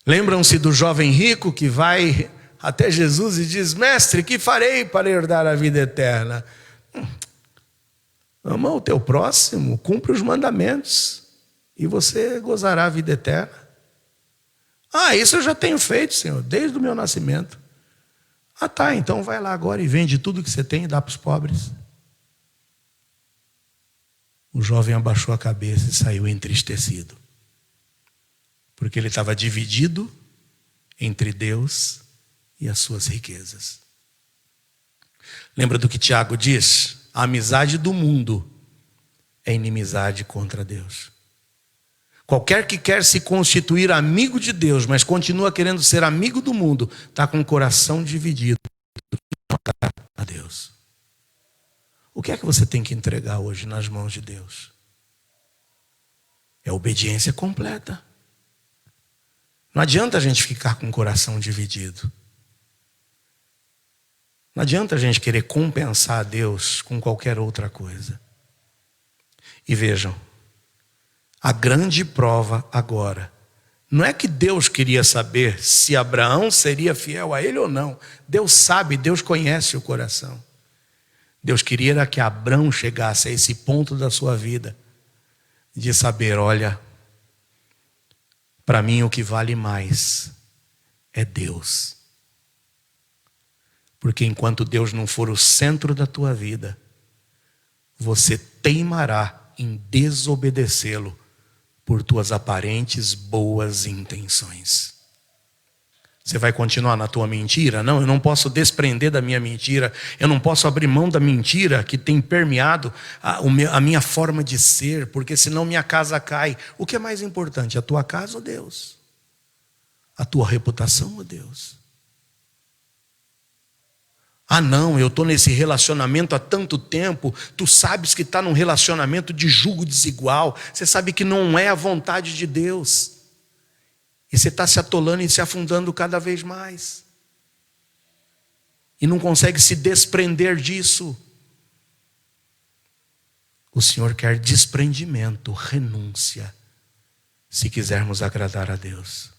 Lembram-se do jovem rico que vai até Jesus e diz: mestre, que farei para herdar a vida eterna? Ama o teu próximo, cumpre os mandamentos e você gozará a vida eterna. Ah, isso eu já tenho feito, Senhor, desde o meu nascimento. Ah, tá, então vai lá agora e vende tudo que você tem e dá para os pobres. O jovem abaixou a cabeça e saiu entristecido, porque ele estava dividido entre Deus e as suas riquezas. Lembra do que Tiago diz? A amizade do mundo é inimizade contra Deus. Qualquer que quer se constituir amigo de Deus, mas continua querendo ser amigo do mundo, está com o coração dividido a Deus. O que é que você tem que entregar hoje nas mãos de Deus? É obediência completa. Não adianta a gente ficar com o coração dividido. Não adianta a gente querer compensar a Deus com qualquer outra coisa. E vejam, a grande prova agora, não é que Deus queria saber se Abraão seria fiel a ele ou não. Deus sabe, Deus conhece o coração. Deus queria que Abraão chegasse a esse ponto da sua vida, de saber: olha, para mim o que vale mais é Deus. Porque enquanto Deus não for o centro da tua vida, você teimará em desobedecê-lo por tuas aparentes boas intenções. Você vai continuar na tua mentira? Não, eu não posso desprender da minha mentira. Eu não posso abrir mão da mentira que tem permeado a minha forma de ser, porque senão minha casa cai. O que é mais importante, a tua casa ou Deus? A tua reputação ou Deus? Ah não, eu estou nesse relacionamento há tanto tempo. Tu sabes que está num relacionamento de jugo desigual. Você sabe que não é a vontade de Deus. E você está se atolando e se afundando cada vez mais. E não consegue se desprender disso. O Senhor quer desprendimento, renúncia, se quisermos agradar a Deus.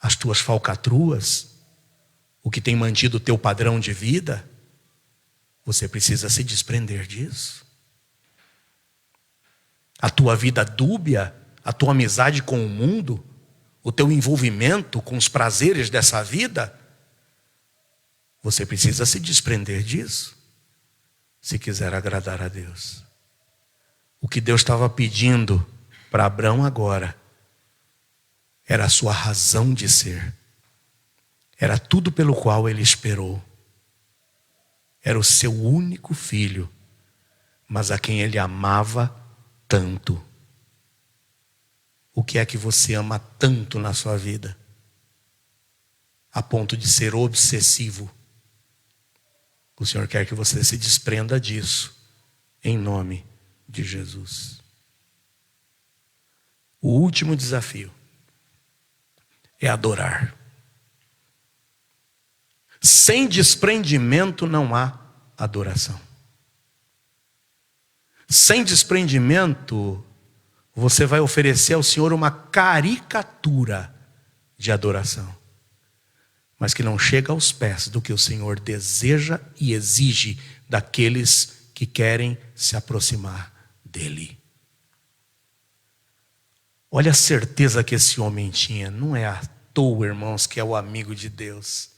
As tuas falcatruas, o que tem mantido o teu padrão de vida, você precisa se desprender disso. A tua vida dúbia, a tua amizade com o mundo, o teu envolvimento com os prazeres dessa vida, você precisa se desprender disso, se quiser agradar a Deus. O que Deus estava pedindo para Abrão agora era a sua razão de ser. Era tudo pelo qual ele esperou. Era o seu único filho, mas a quem ele amava tanto. O que é que você ama tanto na sua vida, a ponto de ser obsessivo? O Senhor quer que você se desprenda disso, em nome de Jesus. O último desafio é adorar. Sem desprendimento não há adoração. Sem desprendimento, você vai oferecer ao Senhor uma caricatura de adoração, mas que não chega aos pés do que o Senhor deseja e exige daqueles que querem se aproximar dele. Olha a certeza que esse homem tinha. Não é à toa, irmãos, que é o amigo de Deus.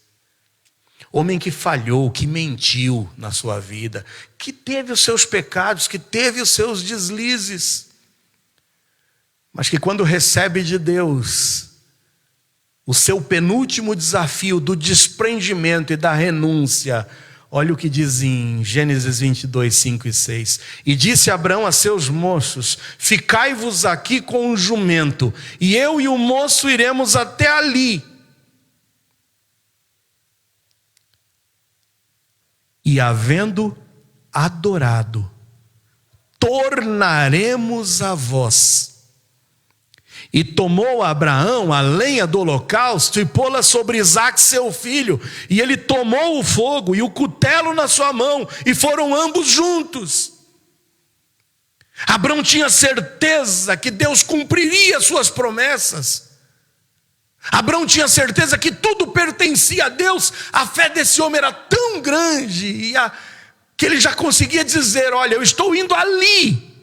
Homem que falhou, que mentiu na sua vida, que teve os seus pecados, que teve os seus deslizes, mas que quando recebe de Deus o seu penúltimo desafio do desprendimento e da renúncia, olha o que diz em Gênesis 22, 5 e 6. E disse Abrão a seus moços: ficai-vos aqui com o jumento, e eu e o moço iremos até ali. E havendo adorado, tornaremos a vós. E tomou Abraão a lenha do holocausto e pô-la sobre Isaque seu filho. E ele tomou o fogo e o cutelo na sua mão, e foram ambos juntos. Abraão tinha certeza que Deus cumpriria suas promessas. Abraão tinha certeza que tudo pertencia a Deus. A fé desse homem era tão grande que ele já conseguia dizer: olha, eu estou indo ali,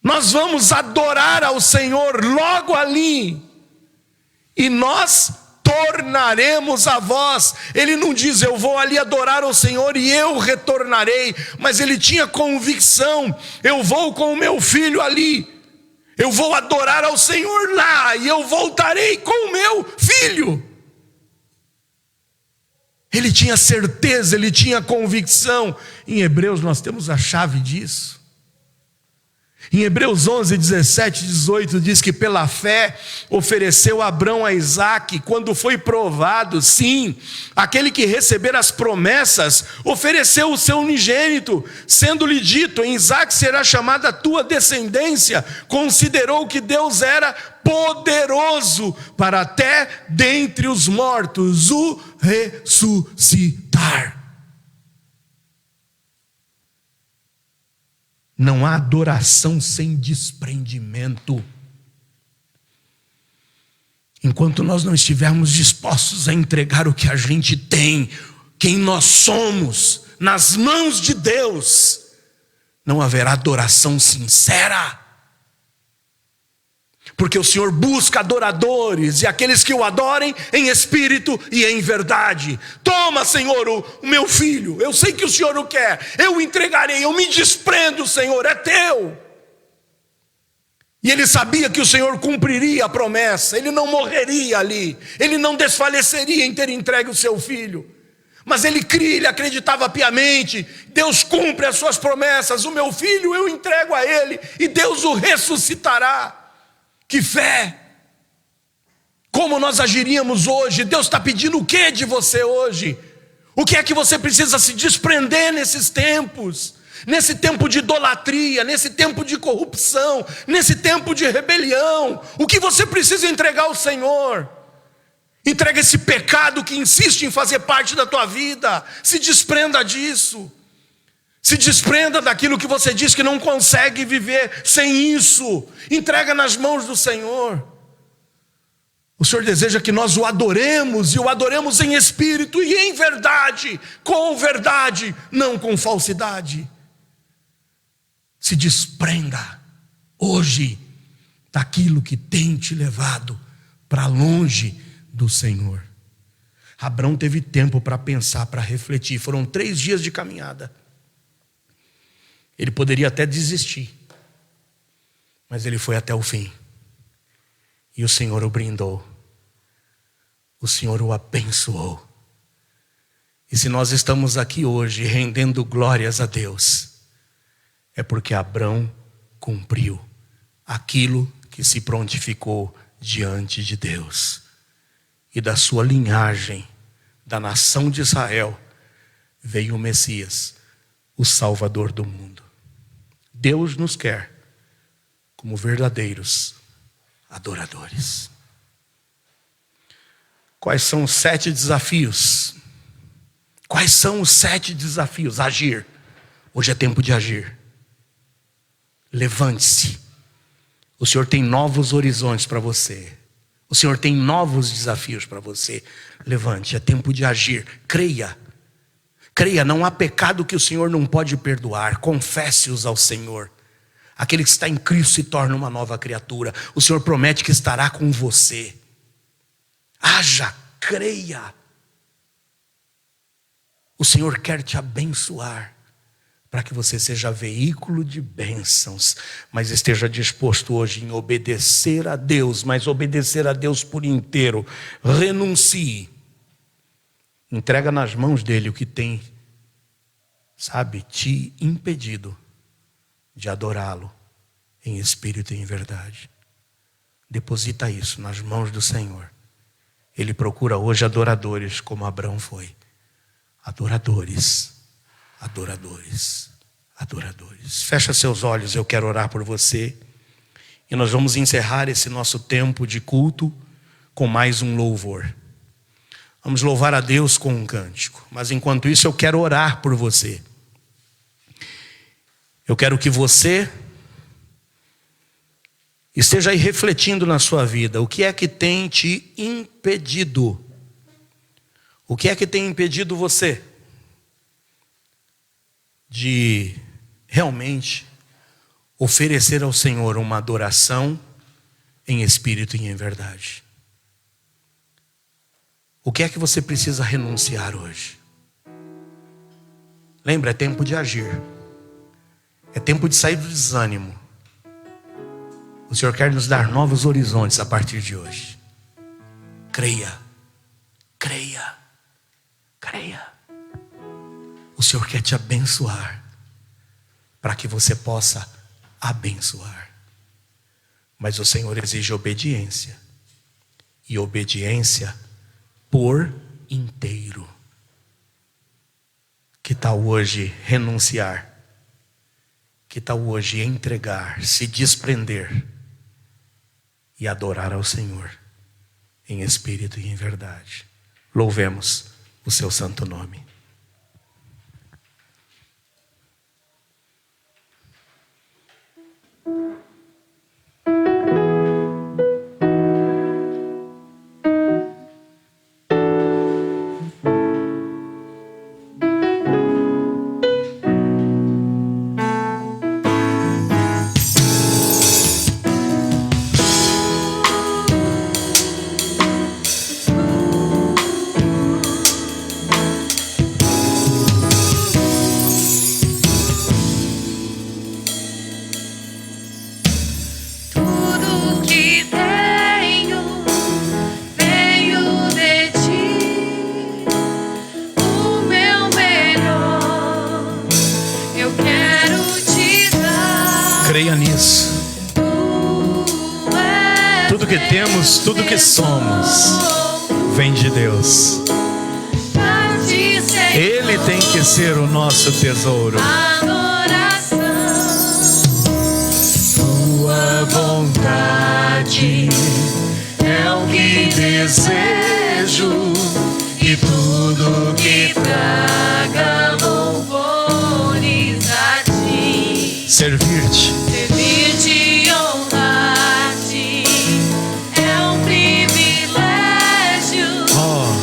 nós vamos adorar ao Senhor logo ali, e nós tornaremos a vós. Ele não diz: eu vou ali adorar ao Senhor e eu retornarei, mas ele tinha convicção: eu vou com o meu filho ali, eu vou adorar ao Senhor lá, e eu voltarei com o meu filho. Ele tinha certeza, ele tinha convicção. Em Hebreus nós temos a chave disso. Em Hebreus 11, 17 e 18 diz que pela fé ofereceu Abrão a Isaque quando foi provado. Sim, aquele que receber as promessas ofereceu o seu unigênito, sendo-lhe dito: em Isaque será chamada a tua descendência. Considerou que Deus era poderoso para até dentre os mortos o ressuscitar. Não há adoração sem desprendimento. Enquanto nós não estivermos dispostos a entregar o que a gente tem, quem nós somos, nas mãos de Deus, não haverá adoração sincera. Porque o Senhor busca adoradores, e aqueles que o adorem em espírito e em verdade. Toma, Senhor, o meu filho, eu sei que o Senhor o quer, eu o entregarei, eu me desprendo, Senhor, é teu. E ele sabia que o Senhor cumpriria a promessa, ele não morreria ali, ele não desfaleceria em ter entregue o seu filho. Mas ele cria, ele acreditava piamente: Deus cumpre as suas promessas, o meu filho eu entrego a ele, e Deus o ressuscitará. Que fé! Como nós agiríamos hoje? Deus está pedindo o que de você hoje? O que é que você precisa se desprender nesses tempos? Nesse tempo de idolatria, nesse tempo de corrupção, nesse tempo de rebelião, o que você precisa entregar ao Senhor? Entrega esse pecado que insiste em fazer parte da tua vida, se desprenda disso. Se desprenda daquilo que você diz que não consegue viver sem isso. Entrega nas mãos do Senhor. O Senhor deseja que nós o adoremos, e o adoremos em espírito e em verdade, com verdade, não com falsidade. Se desprenda hoje daquilo que tem te levado para longe do Senhor. Abrão teve tempo para pensar, para refletir. Foram 3 dias de caminhada. Ele poderia até desistir, Mas ele foi até o fim. E o Senhor o brindou. O Senhor o abençoou. E se nós estamos aqui hoje rendendo glórias a Deus, é porque Abrão cumpriu aquilo que se prontificou diante de Deus. E da sua linhagem, da nação de Israel, veio o Messias, o Salvador do mundo. Deus nos quer como verdadeiros adoradores. Quais são os 7 desafios? Quais são os 7 desafios? Agir. Hoje é tempo de agir. Levante-se. O Senhor tem novos horizontes para você. O Senhor tem novos desafios para você. Levante, é tempo de agir. Creia. Creia, não há pecado que o Senhor não pode perdoar. Confesse-os ao Senhor. Aquele que está em Cristo se torna uma nova criatura. O Senhor promete que estará com você. Haja, creia. O Senhor quer te abençoar, para que você seja veículo de bênçãos, mas esteja disposto hoje em obedecer a Deus, mas obedecer a Deus por inteiro. Renuncie. Entrega nas mãos dele o que tem, te impedido de adorá-lo em espírito e em verdade. Deposita isso nas mãos do Senhor. Ele procura hoje adoradores, como Abrão foi. Adoradores, adoradores, adoradores. Fecha seus olhos, eu quero orar por você. E nós vamos encerrar esse nosso tempo de culto com mais um louvor. Vamos louvar a Deus com um cântico. Mas enquanto isso eu quero orar por você. Eu quero que você esteja aí refletindo na sua vida. O que é que tem te impedido? O que é que tem impedido você de realmente oferecer ao Senhor uma adoração em espírito e em verdade? O que é que você precisa renunciar hoje? Lembra, é tempo de agir. É tempo de sair do desânimo. O Senhor quer nos dar novos horizontes a partir de hoje. Creia, creia, creia. O Senhor quer te abençoar, para que você possa abençoar. Mas o Senhor exige obediência. E obediência por inteiro. Que tal hoje renunciar? Que tal hoje entregar, se desprender e adorar ao Senhor em espírito e em verdade? Louvemos o seu santo nome. Creia nisso. Tudo que temos, tudo que somos, vem de Deus. Ele tem que ser o nosso tesouro. Tua vontade é o que desejo, e tudo que traga louvores a ti. Servir-te, honrar-te, é um privilégio.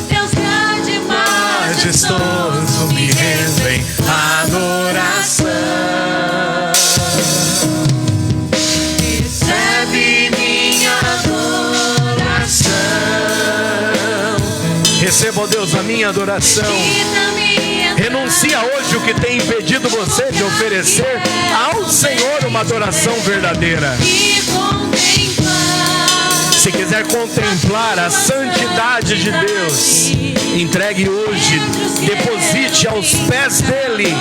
Deus grande e majestoso, me rendo em adoração. Recebe minha adoração. Receba, ó Deus, a minha adoração. Renuncia hoje o que tem impedido você de oferecer ao Senhor uma adoração verdadeira. Se quiser contemplar a santidade de Deus, entregue hoje, deposite aos pés dele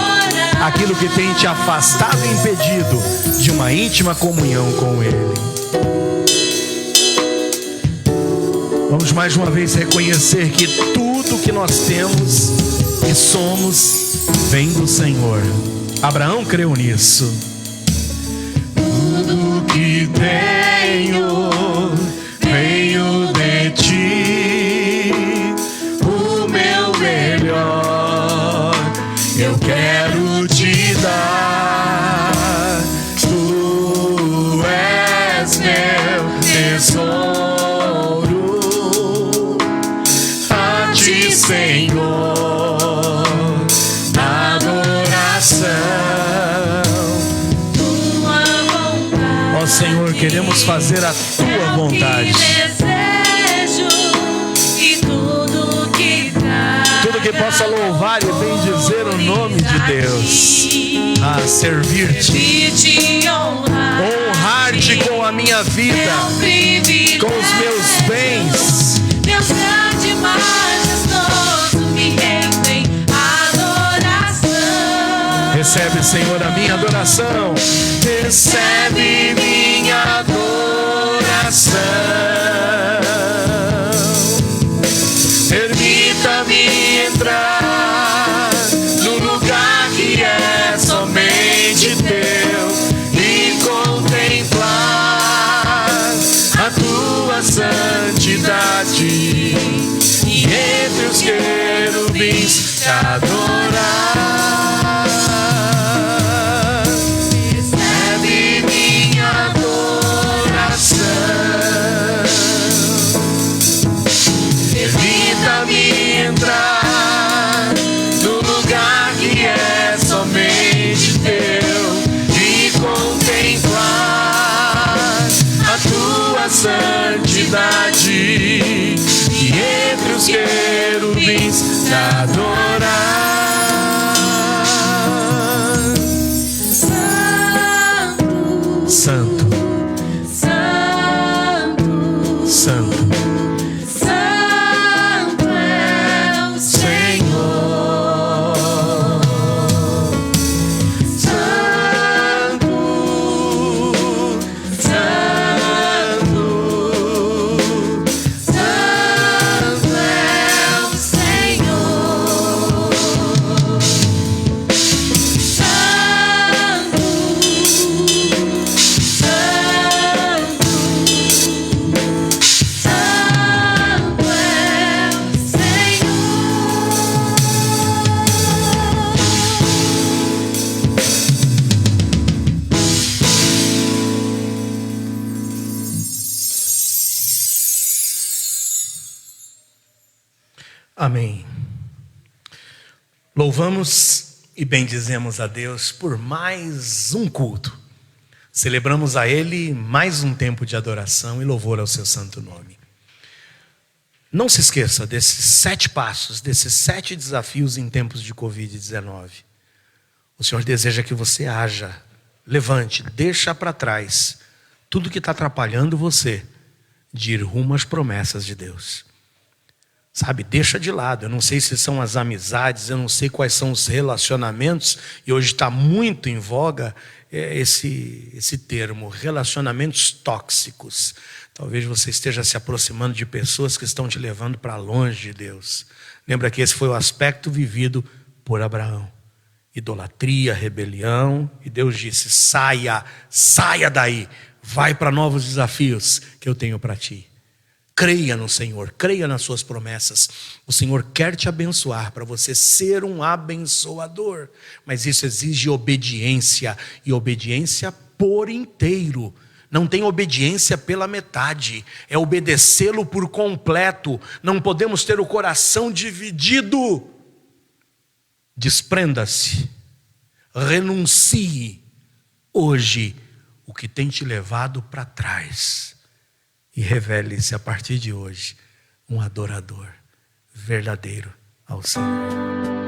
aquilo que tem te afastado e impedido de uma íntima comunhão com ele. Vamos mais uma vez reconhecer que tudo que nós temos e somos vem do Senhor. Abraão creu nisso. Tudo que tenho veio de ti, o meu melhor eu quero te dar. Tu és meu tesouro, a ti, Senhor, adoração. Ó Senhor, queremos fazer a tua vontade. Tudo que possa louvar e bendizer o nome de Deus. A servir-te, honrar-te com a minha vida, com os meus bens. Deus grande e majestoso, me rendem adoração. Recebe, Senhor, a minha adoração. Recebe minha adoração. Permita-me entrar no lugar que é somente teu e contemplar a tua santidade e entre os querubins te adorar. Recebe minha adoração. Permita-me entrar no lugar que é somente teu e contemplar a tua santidade e entre os querubins te adorar. Santo, Santo, santo, Santo é o Senhor. santo, santo, Santo é o Senhor. Santo, Santo é o Senhor. amém. Louvamos e bendizemos a Deus por mais um culto. Celebramos a Ele mais um tempo de adoração e louvor ao seu santo nome. Não se esqueça desses 7 passos, desses 7 desafios em tempos de Covid-19. O Senhor deseja que você haja, levante, deixa para trás tudo que está atrapalhando você de ir rumo às promessas de Deus. Sabe, deixa de lado. Eu não sei se são as amizades, eu não sei quais são os relacionamentos, e hoje está muito em voga esse termo, relacionamentos tóxicos. Talvez você esteja se aproximando de pessoas que estão te levando para longe de Deus. Lembra que esse foi o aspecto vivido por Abraão. Idolatria, rebelião, e Deus disse: saia daí, vai para novos desafios que eu tenho para ti. Creia no Senhor, creia nas suas promessas. O Senhor quer te abençoar para você ser um abençoador. Mas isso exige obediência, e obediência por inteiro. Não tem obediência pela metade, é obedecê-lo por completo. Não podemos ter o coração dividido. Desprenda-se, renuncie hoje o que tem te levado para trás. E revele-se a partir de hoje um adorador verdadeiro ao Senhor.